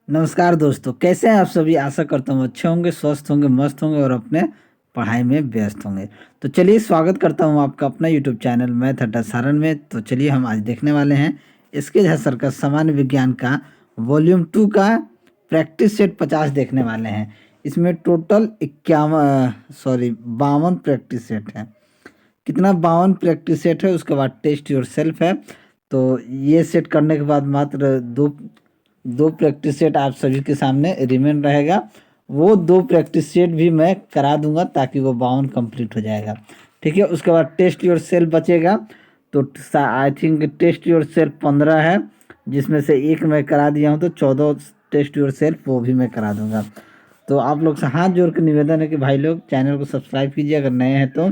नमस्कार दोस्तों, कैसे हैं आप सभी। आशा करता हूँ अच्छे होंगे, स्वस्थ होंगे, मस्त होंगे और अपने पढ़ाई में व्यस्त होंगे। तो चलिए स्वागत करता हूँ आपका अपना यूट्यूब चैनल मैथ अड्डा सारण में। तो चलिए हम आज देखने वाले हैं इसके झा सर का सामान्य विज्ञान का वॉल्यूम 2 का प्रैक्टिस सेट 50 देखने वाले हैं। इसमें टोटल 52 प्रैक्टिस सेट है। कितना 52 प्रैक्टिस सेट है। उसके बाद टेस्ट योर सेल्फ है। तो ये सेट करने के बाद मात्र दो प्रैक्टिस सेट आप सभी के सामने रिमेन रहेगा। वो दो प्रैक्टिस सेट भी मैं करा दूंगा ताकि वो 52 कंप्लीट हो जाएगा। ठीक है। उसके बाद टेस्ट योर सेल्फ बचेगा। तो I think test yourself 15 है, जिसमें से एक मैं करा दिया हूँ, तो 14 टेस्ट योर सेल्फ वो भी मैं करा दूंगा। तो आप लोग से हाथ जोड़ के निवेदन है कि भाई लोग चैनल को सब्सक्राइब कीजिए अगर नए हैं तो,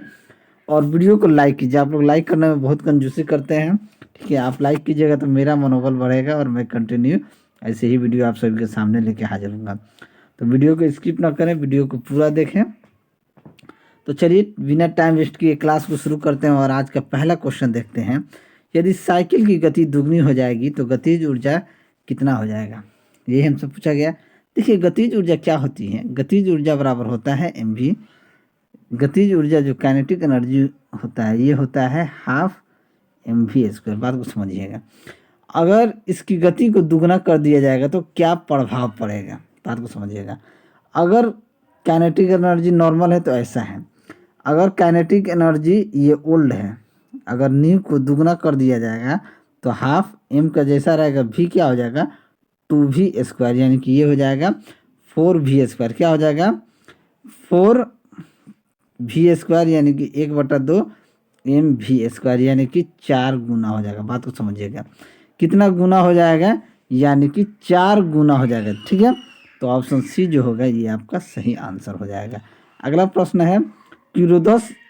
और वीडियो को लाइक कीजिए। आप लोग लाइक करने में बहुत कंजूसी करते हैं। ठीक है, आप लाइक कीजिएगा तो मेरा मनोबल बढ़ेगा और मैं कंटिन्यू ऐसे ही वीडियो आप सभी के सामने लेके हाजिर हूँगा। तो वीडियो को स्किप ना करें, वीडियो को पूरा देखें। तो चलिए बिना टाइम वेस्ट किए क्लास को शुरू करते हैं और आज का पहला क्वेश्चन देखते हैं। यदि साइकिल की गति दुगनी हो जाएगी तो गतिज ऊर्जा कितना हो जाएगा, ये हमसे पूछा गया। देखिए गतिज ऊर्जा क्या होती है। गतिज ऊर्जा बराबर होता है mv। गतिज ऊर्जा जो काइनेटिक एनर्जी होता है ये होता है हाफ mv²। बात को समझिएगा। अगर इसकी गति को दुगना कर दिया जाएगा तो क्या प्रभाव पड़ेगा, बात को समझिएगा। अगर काइनेटिक एनर्जी नॉर्मल है तो ऐसा है। अगर काइनेटिक एनर्जी ये ओल्ड है, अगर न्यू को दुगना कर दिया जाएगा तो हाफ एम का जैसा रहेगा भी क्या हो जाएगा 2v², यानी कि ये हो जाएगा 4v²। क्या हो जाएगा 4v², यानी कि 1/2 mv², यानी कि 4 गुना हो जाएगा। बात को समझिएगा। कितना गुना हो जाएगा, यानी कि 4 गुना हो जाएगा। ठीक है, तो ऑप्शन सी जो होगा ये आपका सही आंसर हो जाएगा। अगला प्रश्न है कि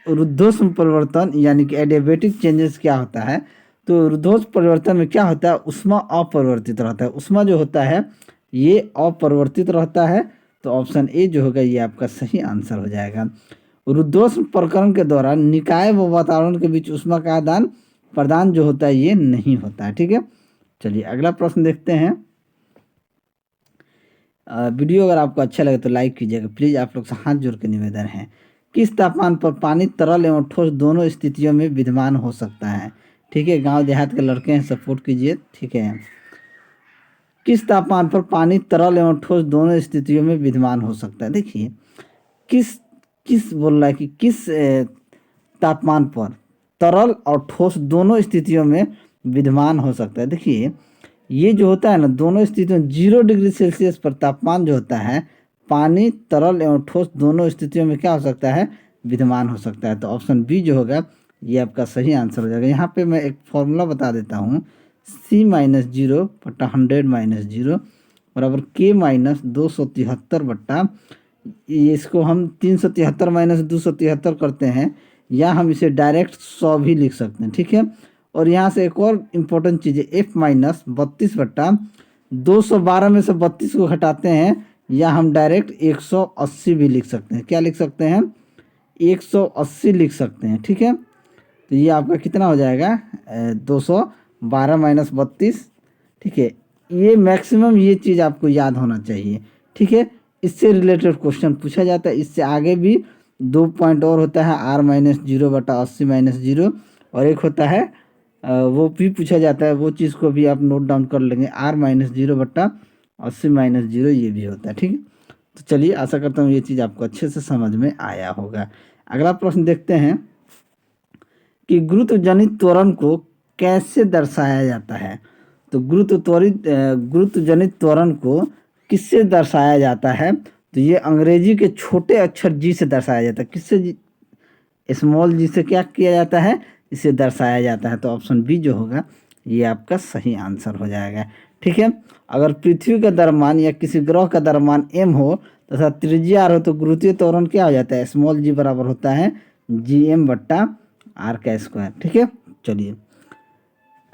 रुद्धोष्म परिवर्तन यानी कि एडियाबेटिक चेंजेस क्या होता है। तो रुद्धोष्म परिवर्तन में क्या होता है, ऊष्मा अपरिवर्तित रहता है। ऊष्मा जो होता है ये अपरिवर्तित रहता है। तो ऑप्शन ए जो होगा ये आपका सही आंसर हो जाएगा। रुद्धोष्म प्रकरण के दौरान निकाय व वातावरण के बीच ऊष्मा का आदान प्रदान जो होता है ये नहीं होता है। ठीक है, चलिए अगला प्रश्न देखते हैं। वीडियो अगर आपको अच्छा लगे तो लाइक कीजिएगा प्लीज़। आप लोग से हाथ जोड़ के निवेदन है। किस तापमान पर पानी तरल एवं ठोस दोनों स्थितियों में विद्यमान हो सकता है। ठीक है, गांव देहात के लड़के हैं, सपोर्ट कीजिए। ठीक है, किस तापमान पर पानी तरल एवं ठोस दोनों स्थितियों में विद्यमान हो सकता है। देखिए किस किस बोल रहा है कि किस तापमान पर तरल और ठोस दोनों स्थितियों में विद्यमान हो सकता है। देखिए ये जो होता है ना, दोनों स्थितियों 0 डिग्री सेल्सियस पर तापमान जो होता है पानी तरल एवं ठोस दोनों स्थितियों में क्या हो सकता है, विद्यमान हो सकता है। तो ऑप्शन बी जो होगा ये आपका सही आंसर हो जाएगा। यहाँ पे मैं एक फॉर्मूला बता देता हूँ। C-0/100-0 बराबर K-273 इसको हम 373 - 273 करते हैं, या हम इसे डायरेक्ट 100 भी लिख सकते हैं। ठीक है, और यहाँ से एक और इम्पोर्टेंट चीज़ है F-32/212 में से 32 को घटाते हैं, या हम डायरेक्ट 180 भी लिख सकते हैं। क्या लिख सकते हैं, 180 लिख सकते हैं। ठीक है, तो ये आपका कितना हो जाएगा 212 - 32। ठीक है, ये मैक्सिमम ये चीज़ आपको याद होना चाहिए। ठीक है, इससे रिलेटेड क्वेश्चन पूछा जाता है। इससे आगे भी 2 पॉइंट और होता है R-0/80 - 0, और एक होता है वो भी पूछा जाता है। वो चीज़ को भी आप नोट डाउन कर लेंगे, R-0/80 - 0 ये भी होता है। ठीक है, तो चलिए आशा करता हूँ ये चीज़ आपको अच्छे से समझ में आया होगा। अगला प्रश्न देखते हैं कि गुरुत्वजनित त्वरण को कैसे दर्शाया जाता है। तो गुरुत्वजनित त्वरण को किससे दर्शाया जाता है। तो ये अंग्रेजी के छोटे अक्षर जी से दर्शाया जाता है। किससे, स्मॉल जी से क्या किया जाता है, इसे दर्शाया जाता है। तो ऑप्शन बी जो होगा ये आपका सही आंसर हो जाएगा। ठीक है, अगर पृथ्वी का द्रव्यमान या किसी ग्रह का द्रव्यमान m हो तथा त्रिज्या r हो तो गुरुत्वीय त्वरण क्या हो जाता है, स्मॉल जी बराबर होता है Gm/r²। ठीक है, चलिए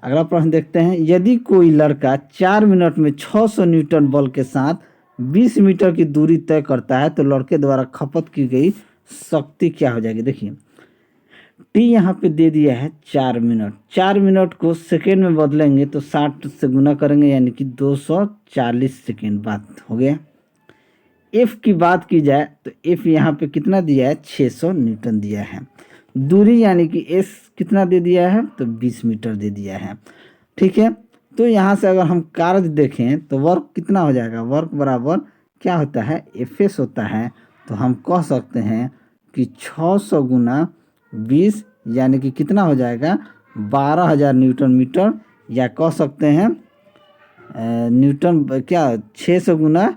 अगला प्रश्न देखते हैं। यदि कोई लड़का 4 मिनट में 600 न्यूटन बल के साथ 20 मीटर की दूरी तय करता है तो लड़के द्वारा खपत की गई शक्ति क्या हो जाएगी। देखिए टी यहाँ पे दे दिया है 4 मिनट। 4 मिनट को सेकेंड में बदलेंगे तो 60 से गुना करेंगे यानी कि 240 सेकेंड। बात हो गया। एफ की बात की जाए तो एफ यहाँ पे कितना दिया है, 600 न्यूटन दिया है। दूरी यानी कि एस कितना दे दिया है, तो 20 मीटर दे दिया है। ठीक है, तो यहाँ से अगर हम कार्य देखें तो वर्क कितना हो जाएगा, वर्क बराबर क्या होता है, एफ एस होता है। तो हम कह सकते हैं कि 600 गुना 20 यानी कि कितना हो जाएगा, 12,000 न्यूटन मीटर, या कह सकते हैं न्यूटन क्या 600 गुना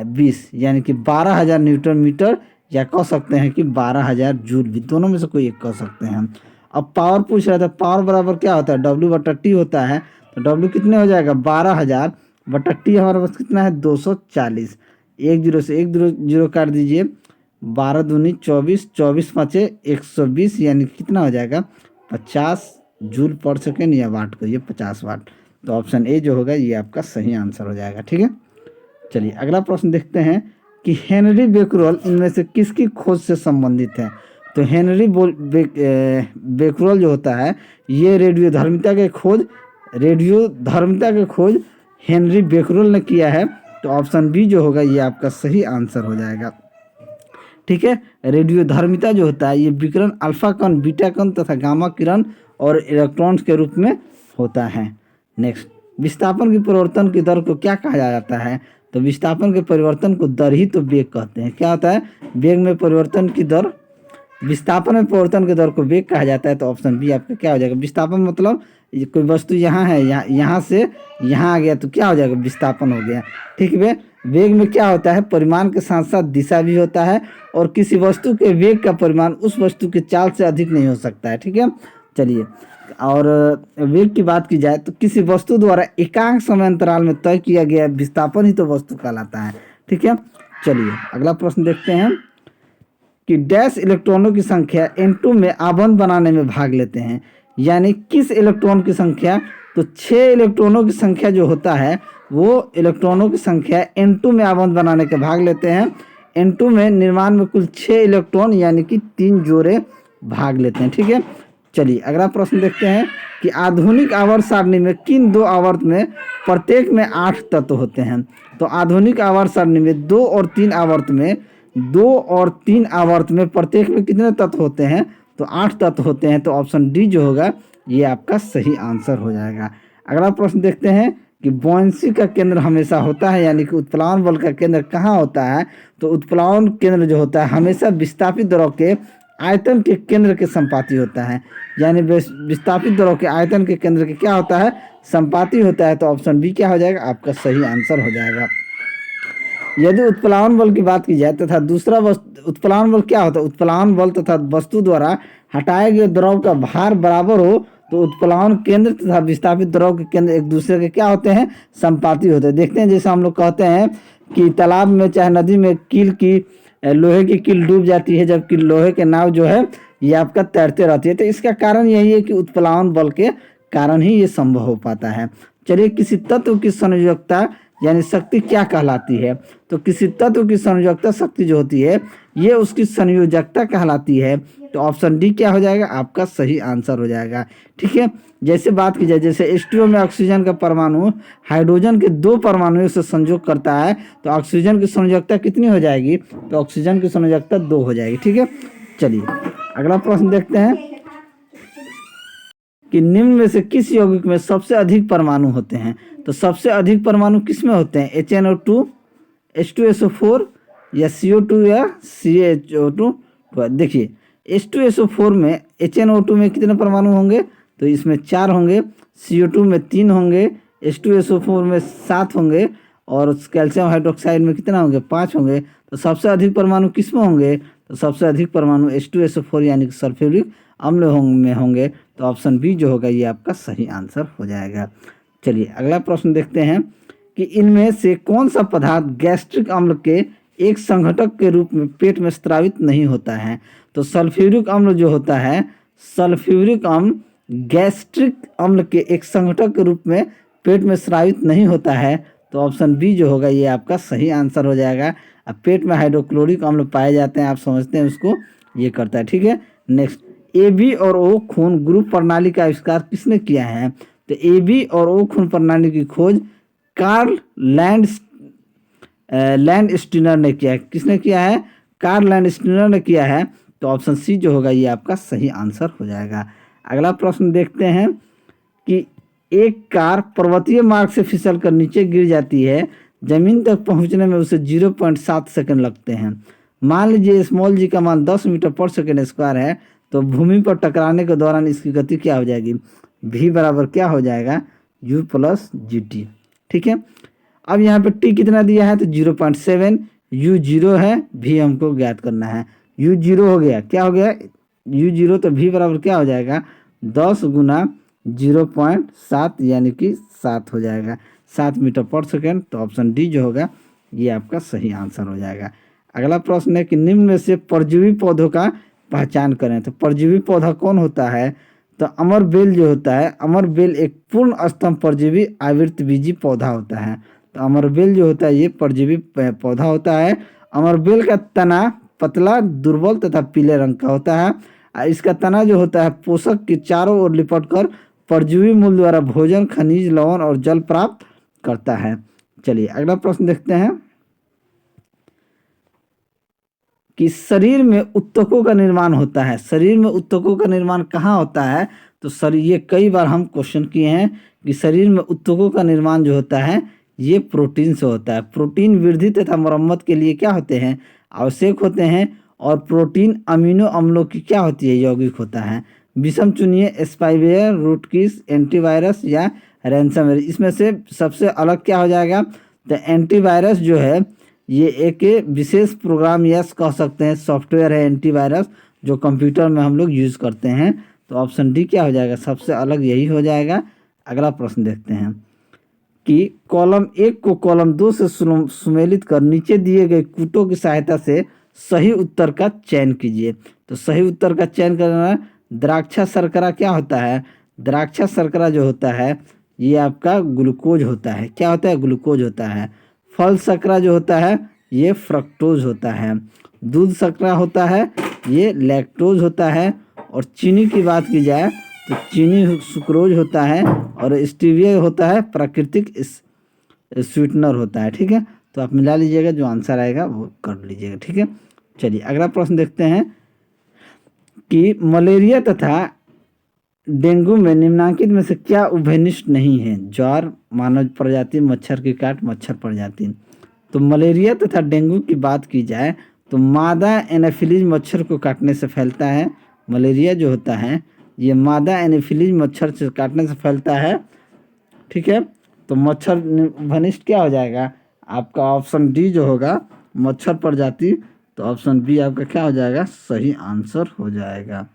20 यानी कि 12,000 न्यूटन मीटर, या कह सकते हैं कि 12,000 जूल भी, दोनों में से कोई एक कह सकते हैं हम। अब पावर पूछ रहा था, पावर बराबर क्या होता है, W/T होता है। तो W कितने हो जाएगा, 12,000 बटा T हमारे पास कितना है, 240। एक जीरो से एक जीरो काट दीजिए, 12 दूनी 24, 24 पाँचे 120 यानी कितना हो जाएगा, 50 जूल पर सेकेंड, या वाट को ये 50 वाट। तो ऑप्शन ए जो होगा ये आपका सही आंसर हो जाएगा। ठीक है, चलिए अगला प्रश्न देखते हैं कि हेनरी बेक्यूरेल इनमें से किसकी खोज से संबंधित है। तो हेनरी बेक्यूरेल जो होता है ये रेडियोधर्मिता के खोज हेनरी बेक्यूरेल ने किया है। तो ऑप्शन बी जो होगा ये आपका सही आंसर हो जाएगा। ठीक है, रेडियोधर्मिता जो होता है ये विकिरण अल्फा कण, बीटा कण तथा गामा किरण और इलेक्ट्रॉन्स के रूप में होता है। नेक्स्ट, विस्थापन की परिवर्तन की दर को क्या कहा जाता है। तो विस्थापन के परिवर्तन को दर ही तो वेग कहते हैं। क्या होता है, वेग में परिवर्तन की दर, विस्थापन में परिवर्तन की दर को वेग कहा जाता है। तो ऑप्शन बी आपका क्या हो जाएगा, विस्थापन मतलब कोई वस्तु यहाँ है, यहाँ से यहाँ आ गया तो क्या हो जाएगा, विस्थापन हो गया। ठीक है, वेग में क्या होता है, परिमाण के साथ साथ दिशा भी होता है, और किसी वस्तु के वेग का परिमाण उस वस्तु के चाल से अधिक नहीं हो सकता है। ठीक है, चलिए, और वेग की बात की जाए तो किसी वस्तु द्वारा एकांक समय अंतराल में तय किया गया विस्थापन ही तो वस्तु कहलाता है। ठीक है, चलिए अगला प्रश्न देखते हैं कि डैश इलेक्ट्रॉनों की संख्या N2 में आबंध बनाने में भाग लेते हैं, यानी किस इलेक्ट्रॉन की संख्या। तो 6 इलेक्ट्रॉनों की संख्या जो होता है वो इलेक्ट्रॉनों की संख्या N2 में आबंध बनाने के भाग लेते हैं। N2 में निर्माण में कुल 6 इलेक्ट्रॉन यानी कि 3 जोड़े भाग लेते हैं। ठीक है, चलिए अगला प्रश्न देखते हैं कि आधुनिक आवर्त सारणी में किन 2 आवर्त में प्रत्येक में 8 तत्व होते हैं। तो आधुनिक आवर्त सारणी में 2 और 3 आवर्त में प्रत्येक में कितने तत्व होते हैं, तो 8 तत्व होते हैं। तो ऑप्शन डी जो होगा ये आपका सही आंसर हो जाएगा। अगला प्रश्न देखते हैं कि बुयांसी का केंद्र हमेशा होता है, यानी कि उत्प्लावन बल का केंद्र कहाँ होता है। तो उत्प्लावन केंद्र जो होता है हमेशा विस्थापित द्रव के आयतन के केंद्र के संपाती होता है, यानी विस्थापित द्रव के आयतन के केंद्र के क्या होता है, संपाती होता है। तो ऑप्शन बी क्या हो जाएगा, आपका सही आंसर हो जाएगा। यदि उत्प्लावन बल की बात की जाए तथा दूसरा उत्प्लावन बल क्या होता है, उत्प्लावन बल तथा वस्तु द्वारा हटाए गए द्रव का भार बराबर हो तो उत्प्लावन केंद्र तथा विस्थापित द्रव के केंद्र एक दूसरे के क्या होते हैं, संपाती होते हैं। देखते हैं जैसे हम लोग कहते हैं कि तालाब में चाहे नदी में लोहे की कील डूब जाती है, जबकि लोहे के नाव जो है ये आपका तैरते रहती है। तो इसका कारण यही है कि उत्प्लावन बल के कारण ही ये संभव हो पाता है। चलिए, किसी तत्व की संयोजकता यानी शक्ति क्या कहलाती है। तो किसी तत्व की संयोजकता शक्ति जो होती है ये उसकी संयोजकता कहलाती है। तो ऑप्शन डी क्या हो जाएगा, आपका सही आंसर हो जाएगा। ठीक है, जैसे बात की जाए जैसे H2O में ऑक्सीजन का परमाणु हाइड्रोजन के 2 परमाणुओं से संयोग करता है, तो ऑक्सीजन की संयोजकता कितनी हो जाएगी, तो ऑक्सीजन की संयोजकता 2 हो जाएगी। ठीक है, चलिए अगला प्रश्न देखते हैं कि निम्न में से किस यौगिक में सबसे अधिक परमाणु होते हैं। तो सबसे अधिक परमाणु किस में होते हैं, HNO2, H2SO4 या CO2 या CHO2। देखिए H2SO4 में HNO2 में कितने परमाणु होंगे, तो इसमें 4 होंगे, CO2 में 3 होंगे, H2SO4 में 7 होंगे, और कैल्शियम हाइड्रोक्साइड में कितना होंगे, 5 होंगे। तो सबसे अधिक परमाणु किस में होंगे, तो सबसे अधिक परमाणु H2SO4 यानी कि सल्फ्यूरिक अम्ल में होंगे। तो ऑप्शन बी जो होगा ये आपका सही आंसर हो जाएगा। चलिए अगला प्रश्न देखते हैं कि इनमें से कौन सा पदार्थ गैस्ट्रिक अम्ल के एक संघटक के रूप में पेट में स्रावित नहीं होता है। तो सल्फ्यूरिक अम्ल जो होता है, सल्फ्यूरिक अम्ल गैस्ट्रिक अम्ल के एक संघटक के रूप में पेट में स्रावित नहीं होता है। तो ऑप्शन बी जो होगा ये आपका सही आंसर हो जाएगा। अब पेट में हाइड्रोक्लोरिक अम्ल पाए जाते हैं, आप समझते हैं उसको, ये करता है। ठीक है, नेक्स्ट, ए बी और ओ खून ग्रुप प्रणाली का आविष्कार किसने किया है? तो ए बी और ओ खून प्रणाली की खोज कार्ल लैंड स्टीनर ने किया है। किसने किया है? कार्ल लैंड स्टीनर ने किया है। तो ऑप्शन सी जो होगा ये आपका सही आंसर हो जाएगा। अगला प्रश्न देखते हैं कि एक कार पर्वतीय मार्ग से फिसल कर नीचे गिर जाती है, जमीन तक पहुंचने में उसे 0.7 सेकंड लगते हैं। मान लीजिए स्मॉल जी का मान 10 मीटर पर सेकंड स्क्वायर है, तो भूमि पर टकराने के दौरान इसकी गति क्या हो जाएगी? v बराबर क्या हो जाएगा? u plus G T. ठीक है, अब यहाँ पे t कितना दिया है? तो 0.7, u 0 है, v हमको ज्ञात करना है। u 0 हो गया, क्या हो गया? u 0, तो v बराबर क्या हो जाएगा? 10 गुना 0.7 यानी कि 7 हो जाएगा, 7 मीटर पर सेकेंड। तो ऑप्शन डी जो होगा ये आपका सही आंसर हो जाएगा। अगला प्रश्न है कि निम्न में से परजीवी पौधों का पहचान करें। तो परजीवी पौधा कौन होता है? तो अमर बेल जो होता है, अमर बेल एक पूर्ण स्तंभ परजीवी आवृतबीजी पौधा होता है। तो अमर बेल जो होता है ये परजीवी पौधा होता है। अमर बेल का तना पतला, दुर्बल तथा पीले रंग का होता है। इसका तना जो होता है पोषक के चारों ओर लिपट कर परजीवी मूल द्वारा भोजन, खनिज, लवण और जल प्राप्त करता है। चलिए अगला प्रश्न देखते हैं कि शरीर में उत्तकों का निर्माण होता है। शरीर में उत्तकों का निर्माण कहाँ होता है? तो शरीर, ये कई बार हम क्वेश्चन किए हैं कि शरीर में उत्तकों का निर्माण जो होता है ये प्रोटीन से होता है। प्रोटीन वृद्धि तथा मरम्मत के लिए क्या होते हैं? आवश्यक होते हैं। और प्रोटीन अमीनो अम्लों की क्या होती है? यौगिक होता है। विषम चुनिए, स्पाइवेयर, रूटकिस, एंटीवायरस या रैंसमवेयर। इसमें से सबसे अलग क्या हो जाएगा? तो एंटीवायरस जो है ये एक विशेष प्रोग्राम या कह सकते हैं सॉफ्टवेयर है एंटीवायरस, जो कंप्यूटर में हम लोग यूज़ करते हैं। तो ऑप्शन डी क्या हो जाएगा? सबसे अलग यही हो जाएगा। अगला प्रश्न देखते हैं कि कॉलम 1 को कॉलम 2 से सुमेलित कर नीचे दिए गए कूटों की सहायता से सही उत्तर का चयन कीजिए। तो सही उत्तर का चयन करना, द्राक्षा शर्करा क्या होता है? द्राक्षा शर्करा जो होता है ये आपका ग्लूकोज होता है। क्या होता है? ग्लूकोज होता है। फल शर्करा जो होता है ये फ्रक्टोज होता है। दूध शर्करा होता है ये लैक्टोज होता है। और चीनी की बात की जाए तो चीनी सुक्रोज होता है। और स्टीविया होता है प्राकृतिक स्वीटनर होता है। ठीक है, तो आप मिला लीजिएगा, जो आंसर आएगा वो कर लीजिएगा। ठीक है, चलिए अगला प्रश्न देखते हैं कि मलेरिया तथा डेंगू में निम्नांकित में से क्या उभयनिष्ठ नहीं है? ज्वार, मानव प्रजाति, मच्छर की काट, मच्छर प्रजाति। तो मलेरिया तथा डेंगू की बात की जाए तो मादा एनाफिलीज मच्छर को काटने से फैलता है। मलेरिया जो होता है ये मादा एनाफिलीज मच्छर से काटने से फैलता है। ठीक है, तो मच्छर उभयनिष्ठ क्या हो जाएगा? आपका ऑप्शन डी जो होगा मच्छर प्रजाति। तो ऑप्शन बी आपका क्या हो जाएगा? सही आंसर हो जाएगा।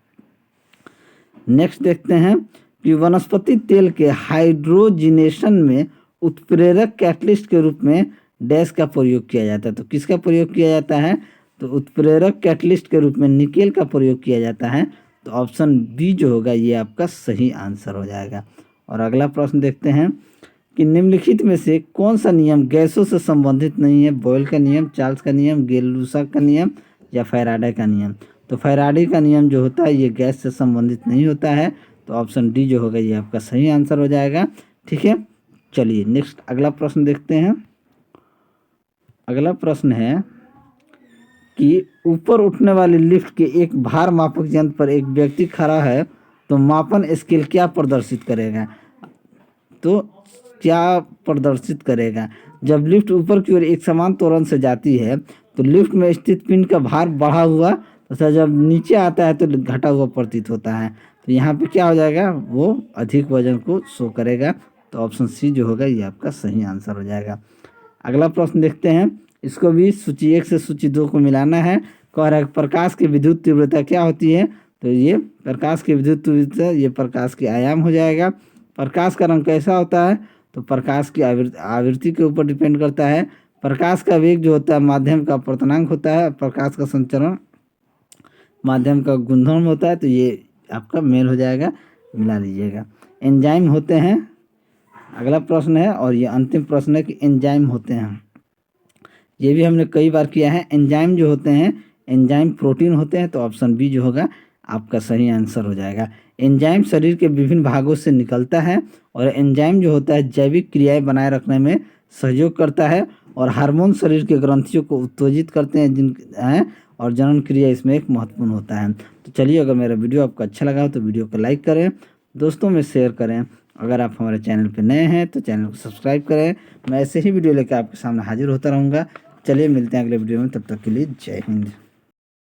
नेक्स्ट देखते हैं कि वनस्पति तेल के हाइड्रोजिनेशन में उत्प्रेरक कैटलिस्ट के रूप में डैश का प्रयोग किया जाता है। तो किसका प्रयोग किया जाता है? तो उत्प्रेरक कैटलिस्ट के रूप में निकेल का प्रयोग किया जाता है। तो ऑप्शन बी जो होगा ये आपका सही आंसर हो जाएगा। और अगला प्रश्न देखते हैं कि निम्नलिखित में से कौन सा नियम गैसों से संबंधित नहीं है? बॉयल का नियम, चार्ल्स का नियम, गेल-लूसा का नियम या फैराडे का नियम। तो फैराडे का नियम जो होता है ये गैस से संबंधित नहीं होता है। तो ऑप्शन डी जो होगा ये आपका सही आंसर हो जाएगा। ठीक है, चलिए नेक्स्ट अगला प्रश्न देखते हैं। अगला प्रश्न है कि ऊपर उठने वाली लिफ्ट के एक भार मापक यंत्र पर एक व्यक्ति खड़ा है, तो मापन स्केल क्या प्रदर्शित करेगा? तो क्या प्रदर्शित करेगा? जब लिफ्ट ऊपर की ओर एक समान त्वरण से जाती है तो लिफ्ट में स्थित पिंड का भार बढ़ा हुआ तथा जब नीचे आता है तो घटा हुआ प्रतीत होता है। तो यहाँ पे क्या हो जाएगा? वो अधिक वजन को शो करेगा। तो ऑप्शन सी जो होगा ये आपका सही आंसर हो जाएगा। अगला प्रश्न देखते हैं, इसको भी सूची 1 से सूची 2 को मिलाना है। कह रहा है प्रकाश की विद्युत तीव्रता क्या होती है? तो ये प्रकाश की विद्युत तीव्रता ये प्रकाश की आयाम हो जाएगा। प्रकाश का रंग कैसा होता है? तो प्रकाश की आवृत्ति के ऊपर डिपेंड करता है। प्रकाश का वेग जो होता है माध्यम का अपर्तनांक होता है। प्रकाश का संचरण माध्यम का गुणधर्म होता है। तो ये आपका मेल हो जाएगा, मिला लीजिएगा। एंजाइम होते हैं, अगला प्रश्न है और ये अंतिम प्रश्न है कि एंजाइम होते हैं। ये भी हमने कई बार किया है। एंजाइम जो होते हैं एंजाइम प्रोटीन होते हैं। तो ऑप्शन बी जो होगा आपका सही आंसर हो जाएगा। एंजाइम शरीर के विभिन्न भागों से निकलता है और एंजाइम जो होता है जैविक क्रियाएं बनाए रखने में सहयोग करता है और हार्मोन शरीर के ग्रंथियों को उत्तेजित करते हैं जिन हैं और जनन क्रिया इसमें एक महत्वपूर्ण होता है। तो चलिए, अगर मेरा वीडियो आपको अच्छा लगा हो तो वीडियो को लाइक करें, दोस्तों में शेयर करें। अगर आप हमारे चैनल पर नए हैं तो चैनल को सब्सक्राइब करें। मैं ऐसे ही वीडियो लेकर आपके सामने हाजिर होता रहूँगा। चलिए मिलते हैं अगले वीडियो में, तब तक के लिए जय हिंद।